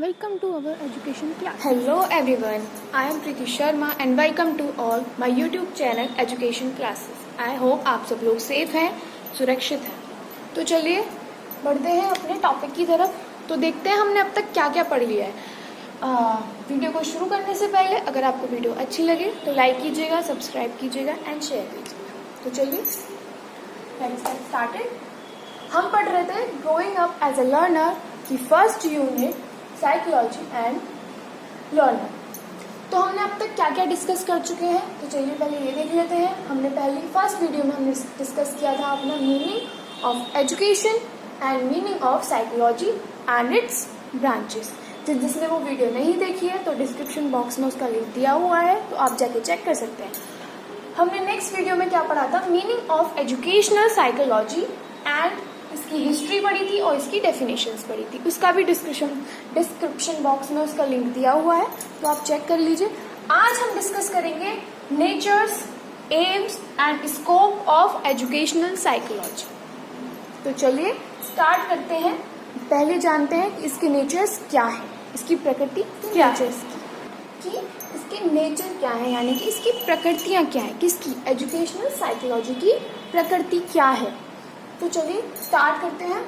Welcome to our education class. Hello everyone, I am Preeti Sharma and welcome to all my YouTube channel Education Classes. I hope आप सब लोग safe हैं, सुरक्षित हैं। तो चलिए बढ़ते हैं अपने टॉपिक की तरफ। तो देखते हैं हमने अब तक क्या क्या पढ़ लिया है। वीडियो को शुरू करने से पहले अगर आपको वीडियो अच्छी लगे तो लाइक कीजिएगा, सब्सक्राइब कीजिएगा एंड शेयर कीजिएगा। तो चलिए लेट्स गेट स्टार्टेड। हम पढ़ रहे थे growing up as a learner की first unit psychology and learner. तो हमने अब तक क्या क्या डिस्कस कर चुके हैं, तो चलिए पहले ये देख लेते हैं। हमने पहले फर्स्ट वीडियो में हमने डिस्कस किया था अपना meaning of education and meaning of psychology and it's branches. जिसने वो वीडियो नहीं देखी है तो डिस्क्रिप्शन बॉक्स में उसका लिंक दिया हुआ है, तो आप जाके चेक कर सकते हैं। हमने नेक्स्ट वीडियो में क्या पढ़ा था, meaning of educational psychology and इसकी हिस्ट्री पढ़ी थी और इसकी डेफिनेशंस पढ़ी थी। उसका भी डिस्क्रिप्शन बॉक्स में उसका लिंक दिया हुआ है, तो आप चेक कर लीजिए। आज हम डिस्कस करेंगे natures, aims and scope of educational psychology. तो चलिए स्टार्ट करते हैं। पहले जानते हैं कि इसके नेचर्स क्या है, इसकी प्रकृति क्या है, कि इसके नेचर क्या है, यानी कि इसकी प्रकृतियां क्या है, किसकी एजुकेशनल साइकोलॉजी की प्रकृति क्या है। तो चलिए स्टार्ट करते हैं।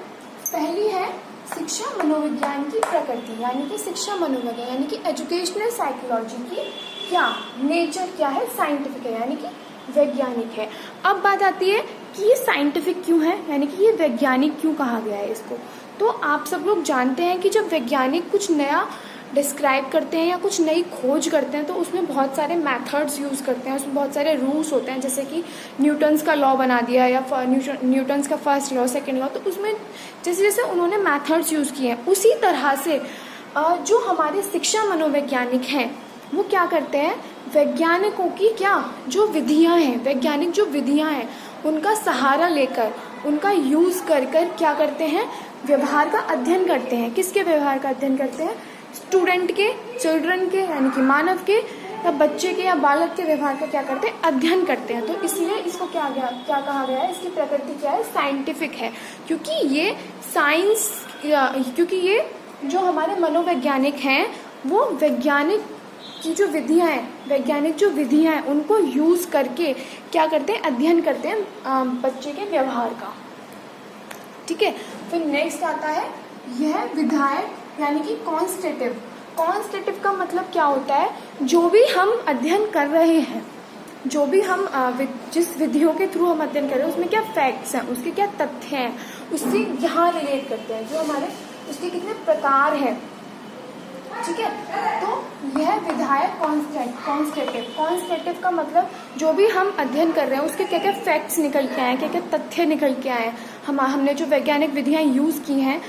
पहली है शिक्षा मनोविज्ञान की प्रकृति, यानी कि शिक्षा मनोविज्ञान यानी कि एजुकेशनल साइकोलॉजी की क्या नेचर क्या है, साइंटिफिक है यानी कि वैज्ञानिक है। अब बात आती है कि ये साइंटिफिक क्यों है, यानी कि ये वैज्ञानिक क्यों कहा गया है इसको। तो आप सब लोग जानते हैं कि जब वैज्ञानिक कुछ नया डिस्क्राइब करते हैं या कुछ नई खोज करते हैं तो उसमें बहुत सारे मेथड्स यूज़ करते हैं, उसमें बहुत सारे रूल्स होते हैं। जैसे कि न्यूटन्स का लॉ बना दिया या न्यूटन्स का फर्स्ट लॉ, सेकंड लॉ, तो उसमें जैसे जैसे उन्होंने मेथड्स यूज़ किए हैं उसी तरह से जो हमारे शिक्षा मनोवैज्ञानिक हैं वो क्या करते हैं, वैज्ञानिकों की क्या जो विधियाँ हैं, वैज्ञानिक जो विधियाँ हैं उनका सहारा लेकर उनका यूज़ कर क्या करते हैं, व्यवहार का अध्ययन करते हैं। किसके व्यवहार का अध्ययन करते हैं, स्टूडेंट के, चिल्ड्रन के यानी कि मानव के या बच्चे के या बालक के व्यवहार का क्या करते हैं, अध्ययन करते हैं। तो इसलिए इसको क्या कहा गया है, इसकी प्रकृति क्या है, साइंटिफिक है। क्योंकि ये साइंस, क्योंकि ये जो हमारे मनोवैज्ञानिक हैं वो वैज्ञानिक की जो विधियां हैं, वैज्ञानिक जो विधियां हैं उनको यूज करके क्या करते हैं, अध्ययन करते हैं बच्चे के व्यवहार का। ठीक है। फिर नेक्स्ट आता है यह विधायक यानी कि कॉन्स्टेटिव। कॉन्स्टेटिव का मतलब क्या होता है, जो भी हम अध्ययन कर रहे हैं, जो भी हम जिस विधियों के थ्रू हम अध्ययन कर रहे हैं उसमें क्या फैक्ट्स हैं, उसके क्या तथ्य हैं, उससे यहाँ रिलेट करते हैं, जो हमारे उसके कितने प्रकार हैं। ठीक है। तो यह विधायक कॉन्स्टेटिव का मतलब जो भी हम अध्ययन कर रहे हैं उसके क्या क्या फैक्ट्स निकल के आए, क्या क्या तथ्य निकल के आए, हमने जो वैज्ञानिक विधियां यूज की हैं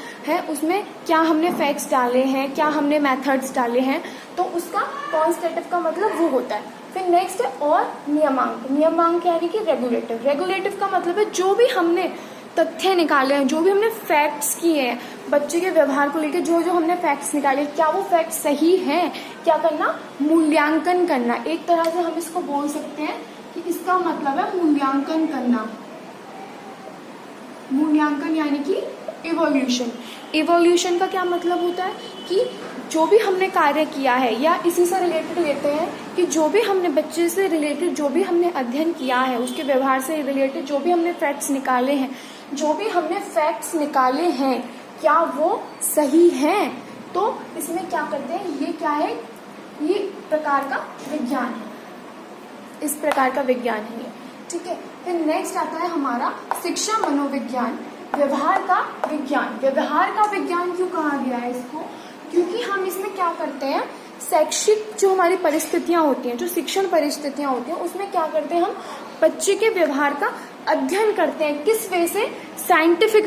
उसमें क्या हमने फैक्ट्स डाले हैं, क्या हमने मेथड्स डाले हैं, तो उसका कॉन्स्टेटिव का मतलब वो होता है। फिर नेक्स्ट है और नियमांक यानी कि रेगुलेटिव का मतलब है जो भी हमने तथ्य निकाले हैं, जो भी हमने फैक्ट्स किए हैं बच्चे के व्यवहार को लेकर, जो हमने फैक्ट्स निकाले क्या वो फैक्ट्स सही हैं, क्या करना, मूल्यांकन करना। एक तरह से हम इसको बोल सकते हैं कि इसका मतलब है मूल्यांकन करना। मूल्यांकन यानी कि इवोल्यूशन का क्या मतलब होता है कि जो भी हमने कार्य किया है, या इसी से रिलेटेड लेते हैं कि जो भी हमने बच्चे से रिलेटेड जो भी हमने अध्ययन किया है, उसके व्यवहार से रिलेटेड जो भी हमने फैक्ट्स निकाले हैं, क्या वो सही हैं। तो इसमें क्या करते हैं, ये क्या है, ये प्रकार का विज्ञान है, इस प्रकार का विज्ञान है ये। ठीक है। फिर नेक्स्ट आता है हमारा शिक्षा मनोविज्ञान, व्यवहार का विज्ञान क्यों कहा गया है इसको, क्योंकि हम इसमें क्या करते हैं, शैक्षिक जो हमारी परिस्थितियां होती हैं, जो शिक्षण परिस्थितियां होती हैं उसमें क्या करते हैं, हम बच्चे के व्यवहार का अध्ययन करते हैं। किस वे से, साइंटिफिक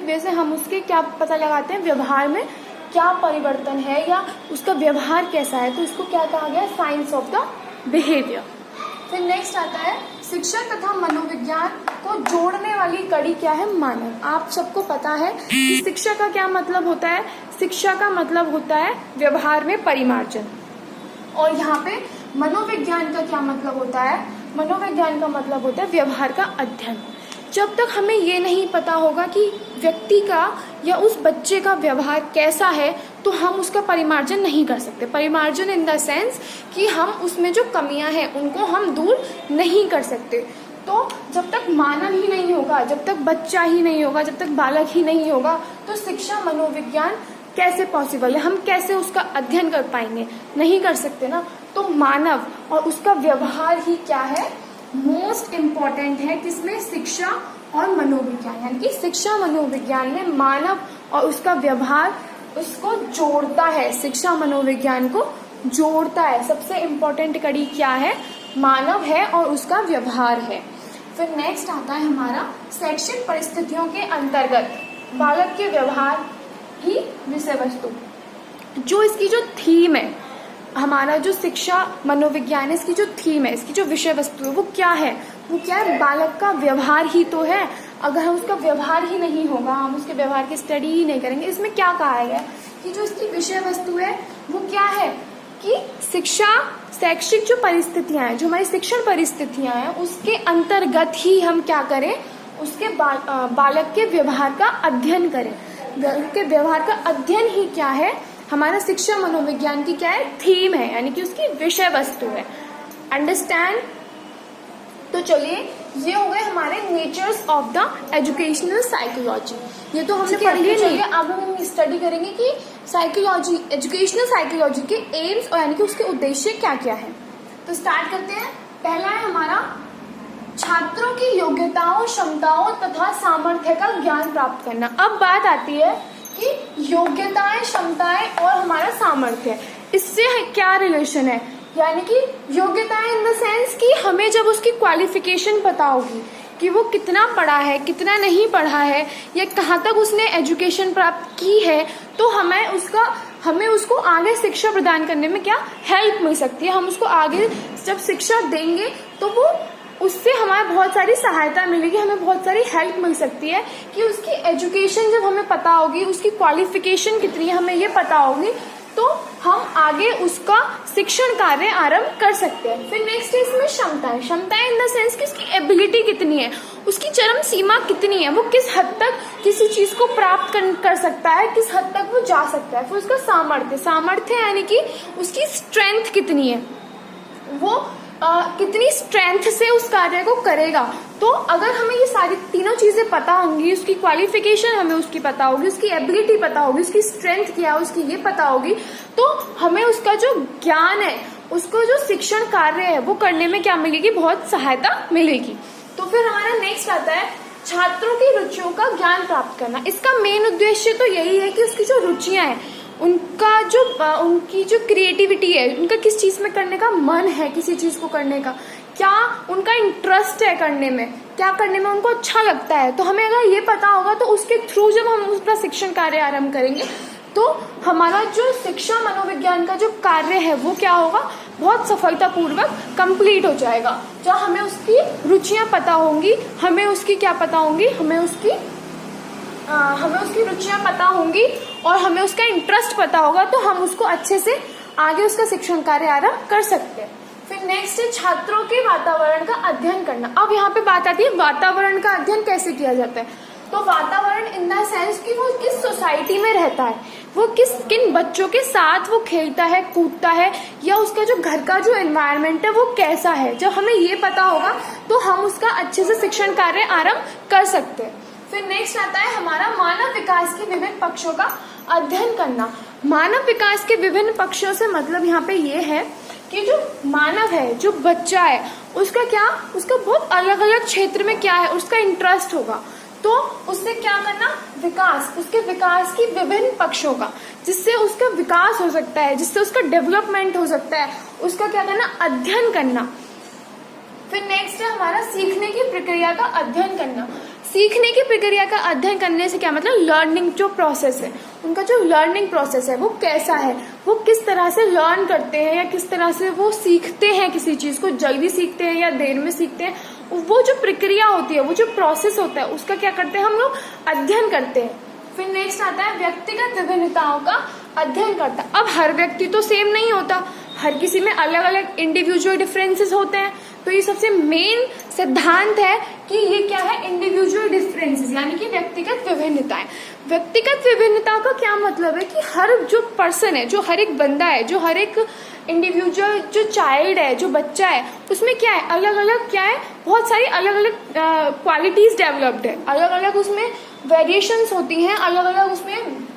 वे से हम उसके क्या पता लगाते हैं, व्यवहार में क्या परिवर्तन है या उसका व्यवहार कैसा है, तो इसको क्या कहा गया, साइंस ऑफ द बिहेवियर। फिर नेक्स्ट आता है शिक्षा तथा मनोविज्ञान को जोड़ने वाली कड़ी क्या है, मानव। आप सबको पता है कि शिक्षा का क्या मतलब होता है, शिक्षा का मतलब होता है व्यवहार में परिमार्जन। और यहाँ पे मनोविज्ञान का क्या मतलब होता है, मनोविज्ञान का मतलब होता है व्यवहार का अध्ययन। जब तक हमें ये नहीं पता होगा कि व्यक्ति का या उस बच्चे का व्यवहार कैसा है, तो हम उसका परिमार्जन नहीं कर सकते। परिमार्जन इन द सेंस कि हम उसमें जो कमियां हैं उनको हम दूर नहीं कर सकते। तो जब तक मानव ही नहीं होगा, जब तक बच्चा ही नहीं होगा, जब तक बालक ही नहीं होगा, तो शिक्षा मनोविज्ञान कैसे पॉसिबल है? हम कैसे उसका अध्ययन कर पाएंगे? नहीं कर सकते ना। तो मानव और उसका व्यवहार ही क्या है, मोस्ट इम्पॉर्टेंट है। किसमें? शिक्षा और मनोविज्ञान, यानी कि शिक्षा मनोविज्ञान में मानव और उसका व्यवहार उसको जोड़ता है, शिक्षा मनोविज्ञान को जोड़ता है। सबसे इम्पोर्टेंट कड़ी क्या है? मानव है और उसका व्यवहार है। फिर नेक्स्ट आता है हमारा शैक्षिक परिस्थितियों के अंतर्गत बालक के व्यवहार ही विषय वस्तु। जो इसकी जो थीम है, हमारा जो शिक्षा मनोविज्ञान है, इसकी जो थीम है, इसकी जो विषय वस्तु है, वो क्या है? वो क्या है? बालक का व्यवहार ही तो है। अगर हम उसका व्यवहार ही नहीं होगा, हम उसके व्यवहार की स्टडी ही नहीं करेंगे, इसमें क्या कहा गया कि जो इसकी विषय वस्तु है वो क्या है कि शिक्षा, शैक्षिक जो परिस्थितियां हैं, जो हमारी शिक्षण परिस्थितियां हैं, उसके अंतर्गत ही हम क्या करें? उसके बालक के व्यवहार का अध्ययन करें। के व्यवहार का अध्ययन ही क्या है? हमारा शिक्षा मनोविज्ञान की क्या है? थीम है, यानी कि उसकी विषय वस्तु है। अंडरस्टैंड? तो चलिए, ये हो गए हमारे natures of the educational psychology. ये तो हमने पढ़ लिया। चलिए अब हम स्टडी करेंगे कि साइकोलॉजी, एजुकेशनल साइकोलॉजी के एम्स और यानी कि उसके उद्देश्य क्या क्या है। तो स्टार्ट करते हैं। पहला है हमारा छात्रों की योग्यताओं, क्षमताओं तथा सामर्थ्य का ज्ञान प्राप्त करना। अब बात आती है कि योग्यताएं, क्षमताएं और हमारा सामर्थ्य, इससे क्या रिलेशन है? यानी कि योग्यताएं इन द सेंस कि हमें जब उसकी क्वालिफिकेशन पता होगी कि वो कितना पढ़ा है, कितना नहीं पढ़ा है, या कहाँ तक उसने एजुकेशन प्राप्त की है, तो हमें उसको आगे शिक्षा प्रदान करने में क्या हेल्प मिल सकती है। हम उसको आगे जब शिक्षा देंगे तो वो उससे हमारे बहुत सारी सहायता मिलेगी, हमें बहुत सारी हेल्प मिल सकती है कि उसकी एजुकेशन जब हमें पता होगी, उसकी क्वालिफिकेशन कितनी है हमें ये पता होगी, तो हम आगे उसका शिक्षण कार्य आरंभ कर सकते हैं। फिर नेक्स्ट है इसमें क्षमताएं। क्षमताएं इन द सेंस कि उसकी एबिलिटी कितनी है, उसकी चरम सीमा कितनी है, वो किस हद तक किसी चीज को प्राप्त कर सकता है, किस हद तक वो जा सकता है। फिर उसका सामर्थ्य। सामर्थ्य यानी कि उसकी स्ट्रेंथ कितनी है, वो कितनी स्ट्रेंथ से उस कार्य को करेगा। तो अगर हमें ये सारी तीनों चीजें पता होंगी, उसकी क्वालिफिकेशन हमें उसकी पता होगी, उसकी एबिलिटी पता होगी, उसकी स्ट्रेंथ क्या है उसकी ये पता होगी, तो हमें उसका जो ज्ञान है, उसको जो शिक्षण कार्य है वो करने में क्या मिलेगी? बहुत सहायता मिलेगी। तो फिर हमारा नेक्स्ट आता है छात्रों की रुचियों का ज्ञान प्राप्त करना। इसका मेन उद्देश्य तो यही है कि उसकी जो रुचियां हैं, उनकी जो क्रिएटिविटी है, उनका किस चीज में करने का मन है, किसी चीज को करने का क्या उनका इंटरेस्ट है करने में, क्या करने में उनको अच्छा लगता है। तो हमें अगर ये पता होगा तो उसके थ्रू जब हम उसका शिक्षण कार्य आरंभ करेंगे तो हमारा जो शिक्षा मनोविज्ञान का जो कार्य है वो क्या होगा? बहुत सफलतापूर्वक कंप्लीट हो जाएगा। जब हमें उसकी रुचियां पता होंगी, हमें उसकी क्या पता होंगी, हमें उसकी रुचियां पता होंगी और हमें उसका इंटरेस्ट पता होगा, तो हम उसको अच्छे से आगे उसका शिक्षण कार्य आरंभ कर सकते हैं। फिर नेक्स्ट है छात्रों के वातावरण का अध्ययन करना। अब यहाँ पे बात आती है वातावरण का अध्ययन कैसे किया जाता है। तो वातावरण इन द सेंस कि वो किस सोसाइटी में रहता है, वो किन बच्चों के साथ वो खेलता है, कूदता है, या उसका जो घर का जो एनवायरनमेंट है वो कैसा है। जब हमें ये पता होगा तो हम उसका अच्छे से शिक्षण कार्य आरंभ कर सकते हैं। फिर नेक्स्ट आता है हमारा मानव विकास के विभिन्न पक्षों का अध्ययन करना। मानव विकास के विभिन्न पक्षों से मतलब यहाँ पे ये है कि जो मानव है, जो बच्चा है, उसका बहुत अलग अलग क्षेत्र में क्या है, उसका इंटरेस्ट होगा, तो उससे क्या करना? विकास, उसके विकास की विभिन्न पक्षों का, जिससे उसका विकास हो सकता है, जिससे उसका डेवलपमेंट हो सकता है, उसका क्या करना? अध्ययन करना। फिर नेक्स्ट है हमारा सीखने की प्रक्रिया का अध्ययन करना। सीखने की प्रक्रिया का अध्ययन करने से क्या मतलब? लर्निंग जो प्रोसेस है, उनका जो लर्निंग प्रोसेस है वो कैसा है, वो किस तरह से लर्न करते हैं या किस तरह से वो सीखते हैं, किसी चीज को जल्दी सीखते हैं या देर में सीखते हैं, वो जो प्रक्रिया होती है, वो जो प्रोसेस होता है, उसका क्या करते हैं हम लोग? अध्ययन करते हैं। फिर नेक्स्ट आता है व्यक्तिगत विभिन्नताओं का अध्ययन करता। अब हर व्यक्ति तो सेम नहीं होता, हर किसी में अलग अलग इंडिविजुअल डिफरेंसेस होते हैं, तो ये सबसे मेन सिद्धांत है कि ये क्या है, इंडिविजुअल डिफरेंसेस, यानी कि व्यक्तिगत विभिन्नताएं। व्यक्तिगत विभिन्नता का क्या मतलब है कि हर जो पर्सन है, जो हर एक बंदा है, जो हर एक इंडिविजुअल जो चाइल्ड है, जो बच्चा है, उसमें क्या है, अलग अलग क्या है, बहुत सारी अलग अलग क्वालिटीज डेवलप्ड है, अलग अलग उसमें वेरिएशंस होती हैं, अलग अलग उसमें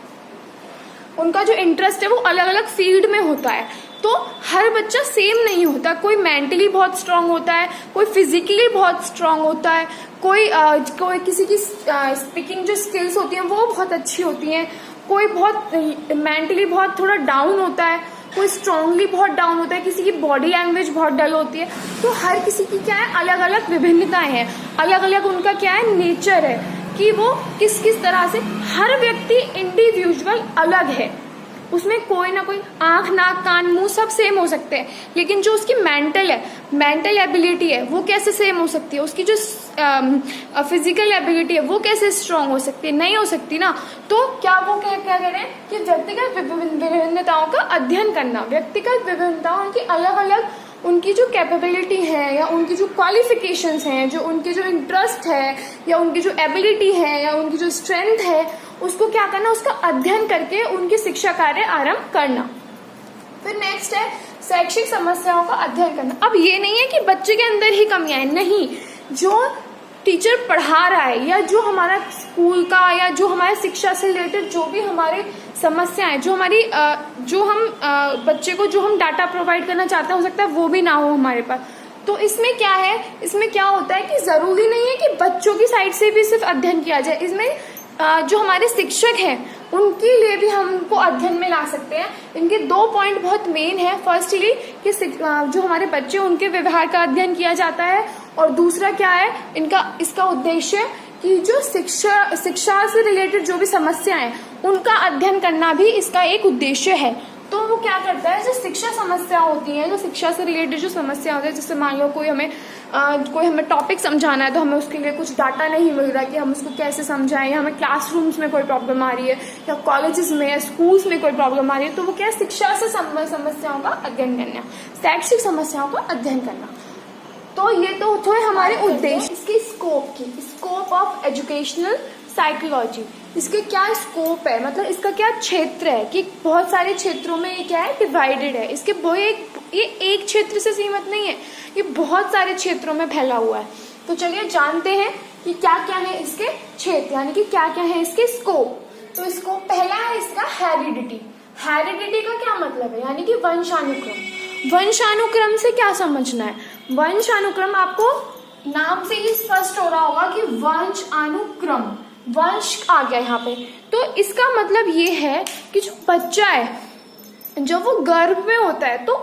उनका जो इंटरेस्ट है वो अलग अलग फील्ड में होता है। तो हर बच्चा सेम नहीं होता, कोई मेंटली बहुत स्ट्रांग होता है, कोई फिजिकली बहुत स्ट्रांग होता है, कोई किसी की स्पीकिंग जो स्किल्स होती हैं वो बहुत अच्छी होती हैं, कोई बहुत मेंटली बहुत थोड़ा डाउन होता है, कोई स्ट्रांगली बहुत डाउन होता है, किसी की बॉडी लैंग्वेज बहुत डल होती है। तो हर किसी की क्या है, अलग अलग विभिन्नताएं हैं, अलग अलग उनका क्या है, नेचर है कि वो किस किस तरह से, हर व्यक्ति इंडिविजुअल अलग है, उसमें कोई ना कोई आंख नाक कान मुंह सब सेम हो सकते हैं, लेकिन जो उसकी मेंटल एबिलिटी है वो कैसे सेम हो सकती है, उसकी जो फिजिकल एबिलिटी है वो कैसे स्ट्रांग हो सकती है, नहीं हो सकती ना। तो क्या वो क्या करें कि व्यक्तिगत विभिन्नताओं का अध्ययन करना, व्यक्तिगत विभिन्नताओं की अलग अलग उनकी जो कैपेबिलिटी है या उनकी जो क्वालिफिकेशंस हैं, जो उनके जो इंटरेस्ट है या उनकी जो एबिलिटी है या उनकी जो स्ट्रेंथ है, उसको क्या करना, उसका अध्ययन करके उनकी शिक्षा कार्य आरंभ करना। फिर नेक्स्ट है शैक्षिक समस्याओं का अध्ययन करना। अब ये नहीं है कि बच्चे के अंदर ही कमियां हैं, नहीं, जो टीचर पढ़ा रहा है या जो हमारा स्कूल का या जो हमारे शिक्षा से रिलेटेड जो भी हमारे समस्याएं, जो हमारी जो हम बच्चे को जो हम डाटा प्रोवाइड करना चाहते हैं, हो सकता है वो भी ना हो हमारे पास। तो इसमें क्या है, इसमें क्या होता है कि जरूरी नहीं है कि बच्चों की साइड से भी सिर्फ अध्ययन किया जाए, इसमें जो हमारे शिक्षक हैं उनके लिए भी हम उनको अध्ययन में ला सकते हैं। इनके 2 पॉइंट बहुत मेन है। फर्स्टली कि जो हमारे बच्चे उनके व्यवहार का अध्ययन किया जाता है, और दूसरा क्या है इसका उद्देश्य कि जो शिक्षा से रिलेटेड जो भी समस्याएं हैं उनका अध्ययन करना भी इसका एक उद्देश्य है। तो वो क्या करता है, जो शिक्षा समस्या होती है, जो शिक्षा से रिलेटेड जो समस्या होती है, जैसे मान लो कोई हमें टॉपिक समझाना है तो हमें उसके लिए कुछ डाटा नहीं मिल रहा कि हम उसको कैसे समझाएं, या हमें क्लासरूम्स में कोई प्रॉब्लम आ रही है या कॉलेजेस में या स्कूल्स में कोई प्रॉब्लम आ रही है, तो वो क्या है, शिक्षा से समस्याओं का अध्ययन करना, शैक्षिक समस्याओं का अध्ययन करना। तो ये तो थे हमारे उद्देश्य। इसकी स्कोप ऑफ एजुकेशनल साइकोलॉजी, इसके क्या स्कोप है, मतलब इसका क्या क्षेत्र है कि बहुत सारे क्षेत्रों में ये क्या है, डिवाइडेड है। इसके ये एक क्षेत्र से सीमित नहीं है, ये बहुत सारे क्षेत्रों में फैला हुआ है। तो चलिए जानते हैं कि क्या क्या है इसके क्षेत्र, यानी कि क्या क्या है इसके स्कोप। तो स्कोप पहला है इसका हेरिडिटी। हेरिडिटी का क्या मतलब है, यानी कि वंशानुक्रम। वंशानुक्रम से क्या समझना है, वंशानुक्रम आपको नाम से ही स्पष्ट हो रहा होगा कि वंशानुक्रम, वंश आ गया यहाँ पे। तो इसका मतलब ये है कि जो बच्चा है जब वो गर्भ में होता है तो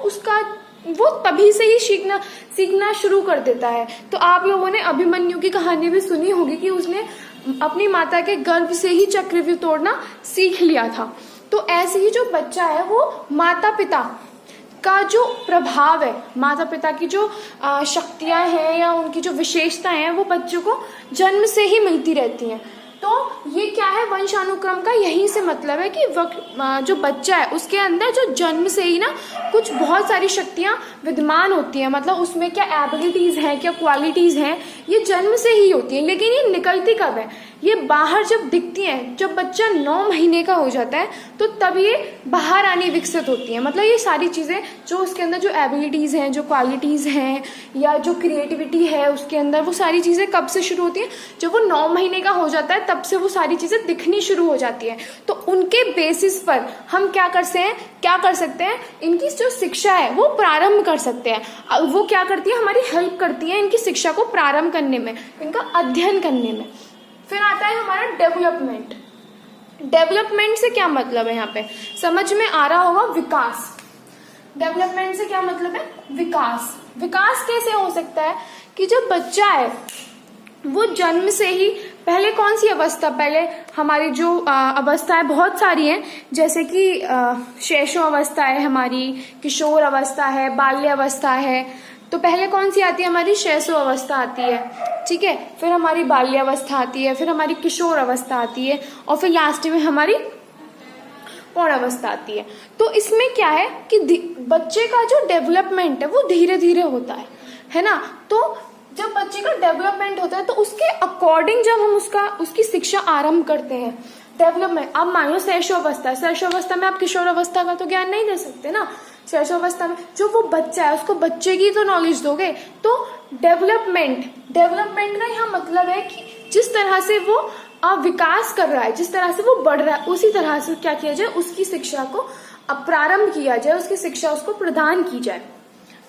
वो तभी से ही सीखना शुरू कर देता है। तो आप लोगों ने अभिमन्यु की कहानी भी सुनी होगी कि उसने अपनी माता के गर्भ से ही चक्रव्यूह तोड़ना सीख लिया था। तो ऐसे ही जो बच्चा है वो माता पिता का जो प्रभाव है, माता पिता की जो शक्तियां हैं या उनकी जो विशेषताएं हैं, वो बच्चों को जन्म से ही मिलती रहती हैं। तो ये क्या है, वंशानुक्रम का यही से मतलब है कि जो बच्चा है उसके अंदर जो जन्म से ही ना कुछ बहुत सारी शक्तियां विद्यमान होती हैं, मतलब उसमें क्या एबिलिटीज हैं, क्या क्वालिटीज हैं, ये जन्म से ही होती हैं। लेकिन ये निकलती कब है, ये बाहर जब दिखती हैं, जब बच्चा 9 महीने का हो जाता है तो तब ये बाहर आनी विकसित होती है। मतलब ये सारी चीजें जो उसके अंदर जो एबिलिटीज हैं, जो क्वालिटीज हैं या जो क्रिएटिविटी है उसके अंदर, वो सारी चीजें कब से शुरू होती हैं, जब वो 9 महीने का हो जाता है तब से वो सारी चीजें दिखनी शुरू हो जाती है। तो उनके बेसिस पर हम क्या कर सकते हैं, इनकी जो शिक्षा है वो प्रारंभ कर सकते हैं। वो क्या करती है, हमारी हेल्प करती है इनकी शिक्षा को प्रारंभ करने में, इनका अध्ययन करने में। फिर आता है हमारा डेवलपमेंट। डेवलपमेंट से क्या मतलब है, यहाँ पे समझ में आ रहा होगा, विकास। डेवलपमेंट से क्या मतलब है, विकास। विकास कैसे हो सकता है कि जब बच्चा है वो जन्म से ही पहले कौन सी अवस्था, पहले हमारी जो अवस्थाएं बहुत सारी हैं, जैसे कि शैशव अवस्था है, हमारी किशोर अवस्था है, बाल्य अवस्था है। तो पहले कौन सी आती है, हमारी शैशव अवस्था आती है, ठीक है, फिर हमारी बाल्य अवस्था आती है, फिर हमारी किशोर अवस्था आती है, और फिर लास्ट में हमारी पौण अवस्था आती है। तो इसमें क्या है कि बच्चे का जो डेवलपमेंट है वो धीरे धीरे होता है ना। तो जब बच्चे का डेवलपमेंट होता है तो उसके अकॉर्डिंग जब हम उसकी शिक्षा आरंभ करते हैं, डेवलपमेंट, अब मान लो शैशवावस्था में आप किशोरावस्था का तो ज्ञान नहीं दे सकते ना। शैशवावस्था में जो वो बच्चा है उसको बच्चे की तो नॉलेज दोगे। तो डेवलपमेंट का यहाँ मतलब है कि जिस तरह से वो विकास कर रहा है, जिस तरह से वो बढ़ रहा है, उसी तरह से क्या किया जाए, उसकी शिक्षा को प्रारंभ किया जाए, उसकी शिक्षा उसको प्रदान की जाए।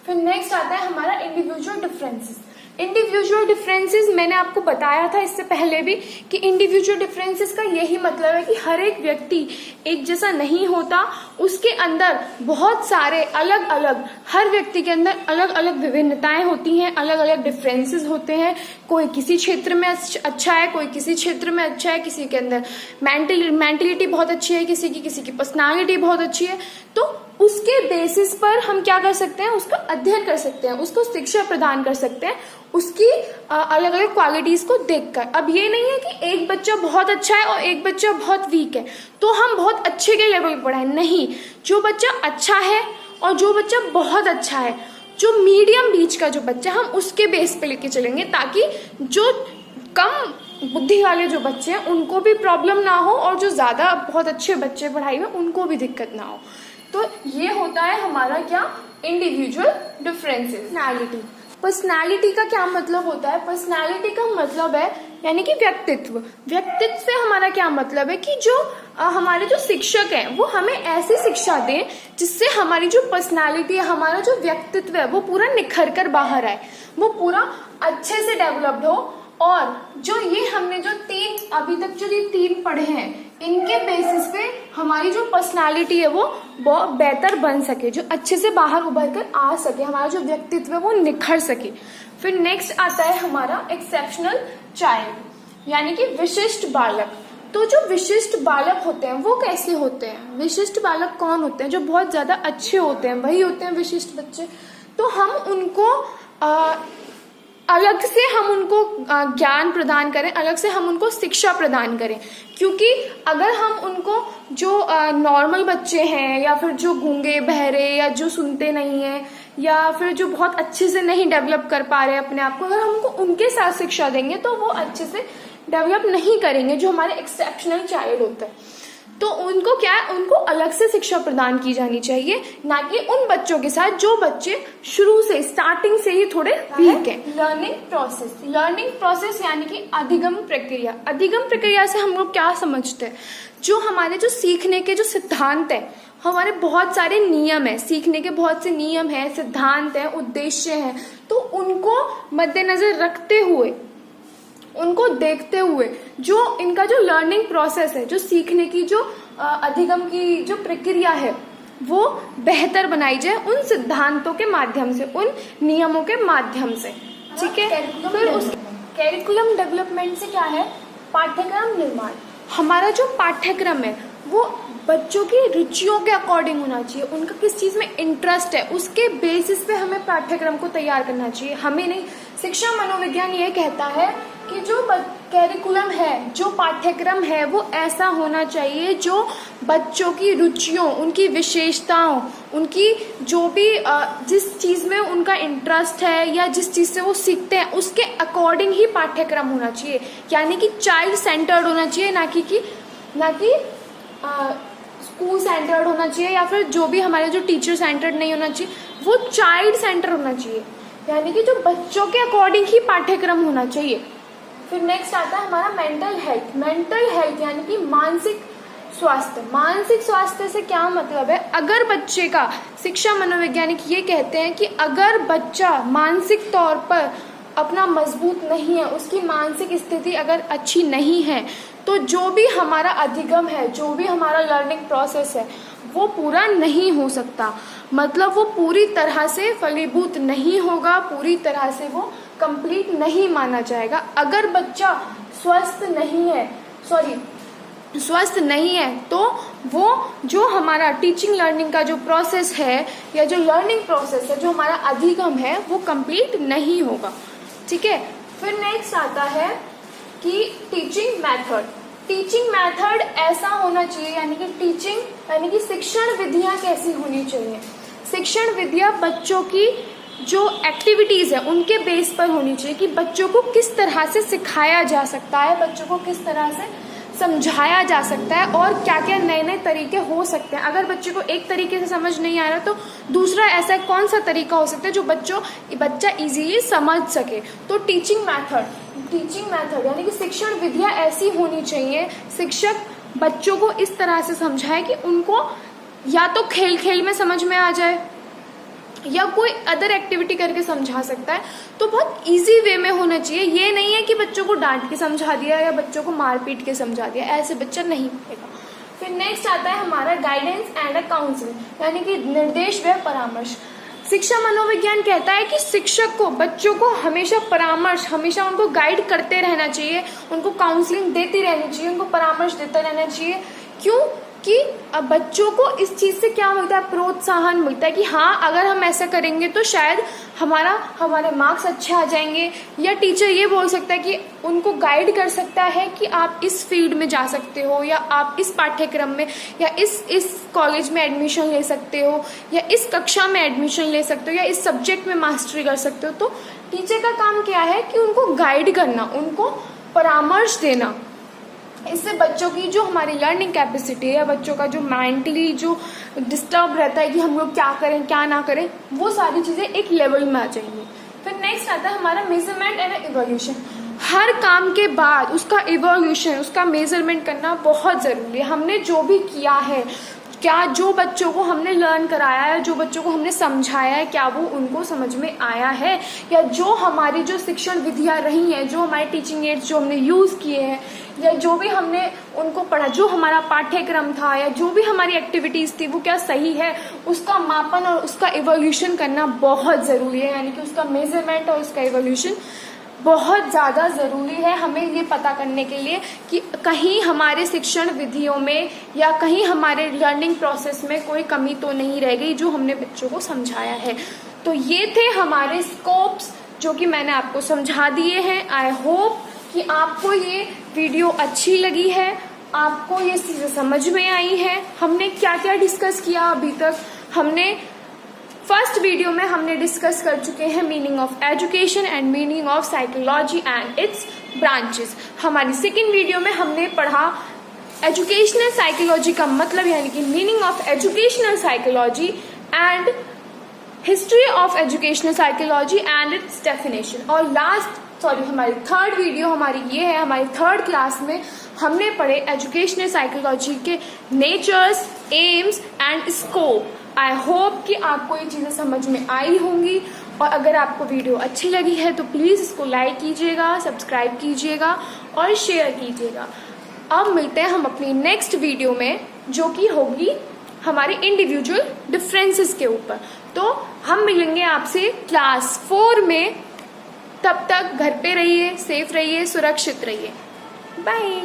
फिर नेक्स्ट आता है हमारा इंडिविजुअल डिफरेंसेस। इंडिविजुअल डिफरेंसेस मैंने आपको बताया था इससे पहले भी कि इंडिविजुअल डिफरेंसेस का यही मतलब है कि हर एक व्यक्ति एक जैसा नहीं होता, उसके अंदर बहुत सारे अलग अलग, हर व्यक्ति के अंदर अलग अलग विभिन्नताएं होती हैं, अलग अलग डिफरेंसेस होते हैं। कोई किसी क्षेत्र में अच्छा है, कोई किसी क्षेत्र में अच्छा है, किसी के अंदर मेंटलिटी बहुत अच्छी है, किसी की पर्सनालिटी बहुत अच्छी है। तो उसके बेसिस पर हम क्या कर सकते हैं, उसका अध्ययन कर सकते हैं, उसको शिक्षा प्रदान कर सकते हैं, उसकी अलग अलग क्वालिटीज को देखकर। अब ये नहीं है कि एक बच्चा बहुत अच्छा है और एक बच्चा बहुत वीक है तो हम बहुत अच्छे के लेवल पर पढ़ाएं, नहीं। जो बच्चा अच्छा है और जो बच्चा बहुत अच्छा है, जो मीडियम बीच का जो बच्चा, हम उसके बेस पे लेके चलेंगे ताकि जो कम बुद्धि वाले जो बच्चे हैं उनको भी प्रॉब्लम ना हो और जो ज्यादा बहुत अच्छे बच्चे पढ़ाई में उनको भी दिक्कत ना हो। तो ये होता है हमारा क्या, इंडिविजुअल डिफरेंसेस। पर्सनालिटी का क्या मतलब होता है? पर्सनालिटी का मतलब है यानी कि व्यक्तित्व से हमारा क्या मतलब है कि जो हमारे जो शिक्षक हैं वो हमें ऐसी शिक्षा दें जिससे हमारी जो पर्सनालिटी है, हमारा जो व्यक्तित्व है वो पूरा निखर कर बाहर आए, वो पूरा अच्छे से डेवलप्ड हो। और जो ये हमने जो अभी तक जो ये 3 पढ़े हैं, इनके बेसिस पे हमारी जो पर्सनालिटी है वो बहुत बेहतर बन सके, जो अच्छे से बाहर उभर कर आ सके, हमारा जो व्यक्तित्व है वो निखर सके। फिर नेक्स्ट आता है हमारा एक्सेप्शनल चाइल्ड यानी कि विशिष्ट बालक। तो जो विशिष्ट बालक होते हैं वो कैसे होते हैं? विशिष्ट बालक कौन होते हैं? जो बहुत ज्यादा अच्छे होते हैं वही होते हैं विशिष्ट बच्चे। तो हम उनको अलग से हम उनको ज्ञान प्रदान करें, अलग से हम उनको शिक्षा प्रदान करें, क्योंकि अगर हम उनको जो नॉर्मल बच्चे हैं या फिर जो गूंगे बहरे या जो सुनते नहीं है या फिर जो बहुत अच्छे से नहीं डेवलप कर पा रहे अपने आप को, अगर हम उनको उनके साथ शिक्षा देंगे तो वो अच्छे से डेवलप नहीं करेंगे, जो हमारे एक्सेप्शनल चाइल्ड होते हैं। तो उनको क्या है, उनको अलग से शिक्षा प्रदान की जानी चाहिए, ना कि उन बच्चों के साथ जो बच्चे शुरू से स्टार्टिंग से ही थोड़े वीक हैं। लर्निंग प्रोसेस यानी कि अधिगम प्रक्रिया से हम लोग क्या समझते हैं? जो हमारे जो सीखने के जो सिद्धांत है, हमारे बहुत सारे नियम है, सीखने के बहुत से नियम है, सिद्धांत है, उद्देश्य है, तो उनको मद्देनजर रखते हुए, उनको देखते हुए जो इनका जो लर्निंग प्रोसेस है, जो सीखने की जो अधिगम की जो प्रक्रिया है वो बेहतर बनाई जाए उन सिद्धांतों के माध्यम से, उन नियमों के माध्यम से। ठीक है। फिर उस कैरिकुलम डेवलपमेंट से क्या है, पाठ्यक्रम निर्माण। हमारा जो पाठ्यक्रम है वो बच्चों की रुचियों के अकॉर्डिंग होना चाहिए, उनका किस चीज में इंटरेस्ट है उसके बेसिस पे हमें पाठ्यक्रम को तैयार करना चाहिए, हमें नहीं। शिक्षा मनोविज्ञान ये कहता है कि जो कैरिकुलम है, जो पाठ्यक्रम है वो ऐसा होना चाहिए जो बच्चों की रुचियों, उनकी विशेषताओं, उनकी जो भी जिस चीज में उनका इंटरेस्ट है या जिस चीज से वो सीखते हैं उसके अकॉर्डिंग ही पाठ्यक्रम होना चाहिए। यानी कि चाइल्ड सेंटर्ड होना चाहिए, ना कि स्कूल सेंटर्ड होना चाहिए, या फिर जो भी हमारे जो टीचर सेंटर्ड नहीं होना चाहिए, वो चाइल्ड सेंटर होना चाहिए, यानी कि जो बच्चों के अकॉर्डिंग ही पाठ्यक्रम होना चाहिए। फिर नेक्स्ट आता है हमारा मेंटल हेल्थ यानी कि मानसिक स्वास्थ्य से क्या मतलब है? अगर बच्चे का, शिक्षा मनोवैज्ञानिक ये कहते हैं कि अगर बच्चा मानसिक तौर पर अपना मजबूत नहीं है, उसकी मानसिक स्थिति अगर अच्छी नहीं है, तो जो भी हमारा अधिगम है, जो भी हमारा लर्निंग प्रोसेस है वो पूरा नहीं हो सकता, मतलब वो पूरी तरह से फलीभूत नहीं होगा, पूरी तरह से वो कंप्लीट नहीं माना जाएगा। अगर बच्चा स्वस्थ नहीं है तो वो जो हमारा टीचिंग लर्निंग का जो प्रोसेस है या जो लर्निंग प्रोसेस है, जो हमारा अधिगम है, वो कंप्लीट नहीं होगा। ठीक है। फिर नेक्स्ट आता है कि टीचिंग मेथड ऐसा होना चाहिए, यानी कि शिक्षण विधियां कैसी होनी चाहिए। शिक्षण विधियां बच्चों की जो एक्टिविटीज़ है उनके बेस पर होनी चाहिए कि बच्चों को किस तरह से सिखाया जा सकता है, बच्चों को किस तरह से समझाया जा सकता है और क्या क्या नए नए तरीके हो सकते हैं। अगर बच्चे को एक तरीके से समझ नहीं आ रहा तो दूसरा ऐसा कौन सा तरीका हो सकता है जो बच्चा इजीली समझ सके। तो टीचिंग मेथड यानी कि शिक्षण विधियाँ ऐसी होनी चाहिए, शिक्षक बच्चों को इस तरह से समझाए कि उनको या तो खेल खेल में समझ में आ जाए या कोई अदर एक्टिविटी करके समझा सकता है। तो बहुत इजी वे में होना चाहिए। ये नहीं है कि बच्चों को डांट के समझा दिया या बच्चों को मार पीट के समझा दिया, ऐसे बच्चा नहीं पढ़ेगा। फिर नेक्स्ट आता है हमारा गाइडेंस एंड अ काउंसलिंग यानी कि निर्देश व परामर्श। शिक्षा मनोविज्ञान कहता है कि शिक्षक को बच्चों को हमेशा परामर्श, हमेशा उनको गाइड करते रहना चाहिए, उनको काउंसलिंग देती रहनी चाहिए, उनको परामर्श देता रहना चाहिए। क्यों कि बच्चों को इस चीज़ से क्या मिलता है, प्रोत्साहन मिलता है कि हाँ अगर हम ऐसा करेंगे तो शायद हमारे मार्क्स अच्छे आ जाएंगे। या टीचर ये बोल सकता है कि उनको गाइड कर सकता है कि आप इस फील्ड में जा सकते हो या आप इस पाठ्यक्रम में या इस कॉलेज में एडमिशन ले सकते हो या इस कक्षा में एडमिशन ले सकते हो या इस सब्जेक्ट में मास्टरी कर सकते हो। तो टीचर का काम क्या है कि उनको गाइड करना, उनको परामर्श देना। इससे बच्चों की जो हमारी लर्निंग कैपेसिटी है या बच्चों का जो मेंटली जो डिस्टर्ब रहता है कि हम लोग क्या करें क्या ना करें, वो सारी चीज़ें एक लेवल में आ जाएंगी। फिर नेक्स्ट आता है हमारा मेजरमेंट एंड इवोल्यूशन। हर काम के बाद उसका इवोल्यूशन, उसका मेजरमेंट करना बहुत ज़रूरी है। हमने जो भी किया है, क्या जो बच्चों को हमने लर्न कराया है, जो बच्चों को हमने समझाया है, क्या वो उनको समझ में आया है, या जो हमारी जो शिक्षण विधियाँ रही हैं, जो हमारे टीचिंग एड्स जो हमने यूज़ किए हैं या जो भी हमने उनको पढ़ा, जो हमारा पाठ्यक्रम था या जो भी हमारी एक्टिविटीज़ थी वो क्या सही है, उसका मापन और उसका इवोल्यूशन करना बहुत ज़रूरी है। यानी कि उसका मेजरमेंट और उसका इवोल्यूशन बहुत ज़्यादा ज़रूरी है हमें ये पता करने के लिए कि कहीं हमारे शिक्षण विधियों में या कहीं हमारे लर्निंग प्रोसेस में कोई कमी तो नहीं रह गई जो हमने बच्चों को समझाया है। तो ये थे हमारे स्कोप्स जो कि मैंने आपको समझा दिए हैं। आई होप कि आपको ये वीडियो अच्छी लगी है, आपको ये चीज़ें समझ में आई हैं। हमने क्या क्या डिस्कस किया अभी तक, हमने फर्स्ट वीडियो में हमने डिस्कस कर चुके हैं meaning of education and meaning of psychology and it's branches. हमारी सेकेंड वीडियो में हमने पढ़ा एजुकेशनल साइकोलॉजी का मतलब यानी कि meaning of educational psychology and history of educational psychology and it's definition. और हमारी थर्ड वीडियो ये है, हमारी थर्ड क्लास में हमने पढ़े एजुकेशनल साइकोलॉजी के natures, aims and scope. I hope कि आपको ये चीज़ें समझ में आई होंगी और अगर आपको वीडियो अच्छी लगी है तो प्लीज़ इसको लाइक कीजिएगा, सब्सक्राइब कीजिएगा और शेयर कीजिएगा। अब मिलते हैं हम अपनी नेक्स्ट वीडियो में जो कि होगी हमारे इंडिविजुअल डिफरेंसेस के ऊपर। तो हम मिलेंगे आपसे क्लास 4 में। तब तक घर पे रहिए, सेफ रहिए, सुरक्षित रहिए। बाय।